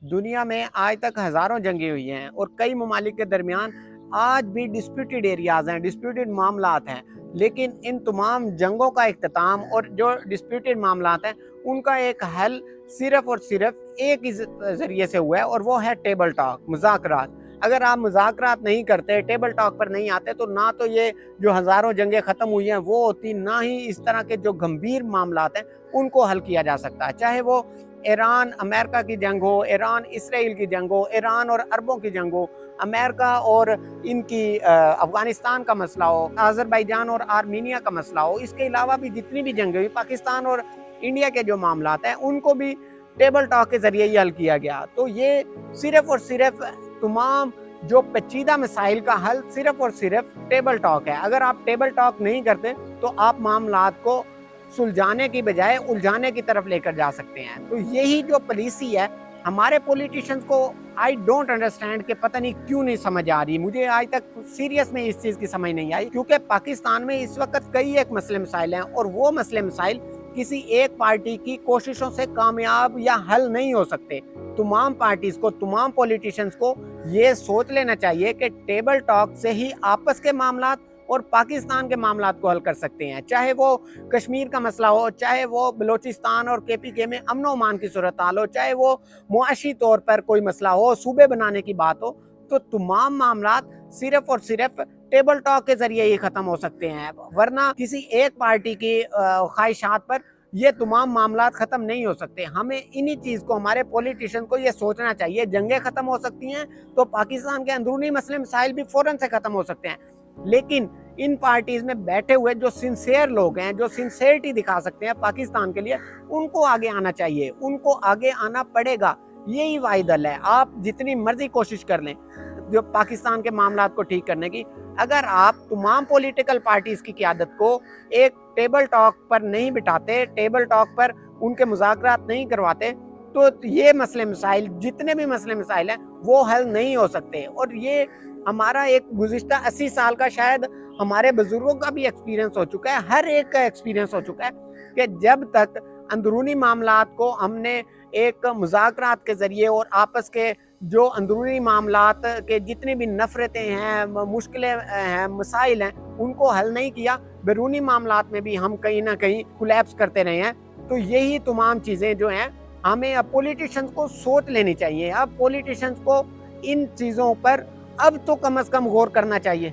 दुनिया में आज तक हज़ारों जंगें हुई हैं और कई ममालिक के दरमियान आज भी डिस्प्यूटेड एरियाज़ हैं, डिस्प्यूटेड मामलात हैं। लेकिन इन तमाम जंगों का इख्तिताम और जो डिस्प्यूटेड मामलात हैं, उनका एक हल सिर्फ़ और सिर्फ़ एक ही ज़रिए से हुआ है और वो है टेबल टॉक, मुज़ाकरात। अगर आप मुज़ाकरात नहीं करते, टेबल टॉक पर नहीं आते, तो ना तो ये जो हज़ारों जंगें ख़त्म हुई हैं वो होती, ना ही इस तरह के जो गंभीर मामलात हैं उनको हल किया जा सकता है। चाहे वो ईरान अमेरिका की जंग हो, ईरान इसराइल की जंग हो, ईरान और अरबों की जंग हो, अमेरिका और इनकी अफ़गानिस्तान का मसला हो, अज़रबैजान और आर्मीनिया का मसला हो, इसके अलावा भी जितनी भी जंगें हुई, पाकिस्तान और इंडिया के जो मामलात हैं उनको भी टेबल टॉक के ज़रिए ही हल किया गया। तो ये सिर्फ़ और सिर्फ़ तमाम जो पेचीदा मसाइल का हल सिर्फ़ और सिर्फ़ टेबल टॉक है। अगर आप टेबल टॉक नहीं करते तो आप मामलात को सुलझाने की बजाय उलझाने की तरफ लेकर जा सकते हैं। तो यही जो पॉलिसी है, हमारे पॉलिटिशियंस को आई डोंट अंडरस्टैंड कि पता नहीं क्यों नहीं समझ आ रही। मुझे आज तक सीरियस में इस चीज़ की समझ नहीं आई, क्योंकि पाकिस्तान में इस वक्त कई एक मसले मसाइल हैं और वो मसले मसाइल किसी एक पार्टी की कोशिशों से कामयाब या हल नहीं हो सकते। तमाम पार्टीज़ को, तमाम पॉलिटिशियंस को ये सोच लेना चाहिए कि टेबल टॉक से ही आपस के मामलात और पाकिस्तान के मामलात को हल कर सकते हैं। चाहे वो कश्मीर का मसला हो, चाहे वो बलोचिस्तान और KPK में अमन व अमान की सूरत हाल हो, चाहे वो मुआशी तौर पर कोई मसला हो, सूबे बनाने की बात हो, तो तमाम मामलात सिर्फ और सिर्फ टेबल टॉक के जरिए ही खत्म हो सकते हैं। वरना किसी एक पार्टी की ख्वाहिशात पर ये तमाम मामलात ख़त्म नहीं हो सकते। हमें इन्हीं चीज़ को, हमारे पॉलिटिशियन को ये सोचना चाहिए। जंगें ख़त्म हो सकती हैं तो पाकिस्तान के अंदरूनी मसले मसाइल भी फ़ौरन से ख़त्म हो सकते हैं। लेकिन इन पार्टीज़ में बैठे हुए जो सिंसियर लोग हैं, जो सिंसियरिटी दिखा सकते हैं पाकिस्तान के लिए, उनको आगे आना चाहिए, उनको आगे आना पड़ेगा। यही वाहिद हल है। आप जितनी मर्जी कोशिश कर लें जो पाकिस्तान के मामलात को ठीक करने की, अगर आप तमाम पॉलिटिकल पार्टीज़ की क़यादत को एक टेबल टॉक पर नहीं बिठाते, टेबल टॉक पर उनके मुज़ाकरात नहीं करवाते, तो ये मसले मसाइल, जितने भी मसले मसाइल हैं, वो हल नहीं हो सकते। और ये हमारा एक गुज़िश्ता 80 साल का, शायद हमारे बुजुर्गों का भी एक्सपीरियंस हो चुका है, हर एक का एक्सपीरियंस हो चुका है कि जब तक अंदरूनी मामलात को हमने एक मुज़ाकरात के ज़रिए और आपस के जो अंदरूनी मामलात के जितनी भी नफ़रतें हैं, मुश्किलें हैं, मसाइल हैं, उनको हल नहीं किया, बैरूनी मामलात में भी हम कहीं ना कहीं कोलैप्स करते रहे हैं। तो यही तमाम चीज़ें जो हैं, हमें अब पॉलिटिशियंस को सोच लेनी चाहिए। अब पॉलिटिशियंस को इन चीज़ों पर अब तो कम से कम गौर करना चाहिए।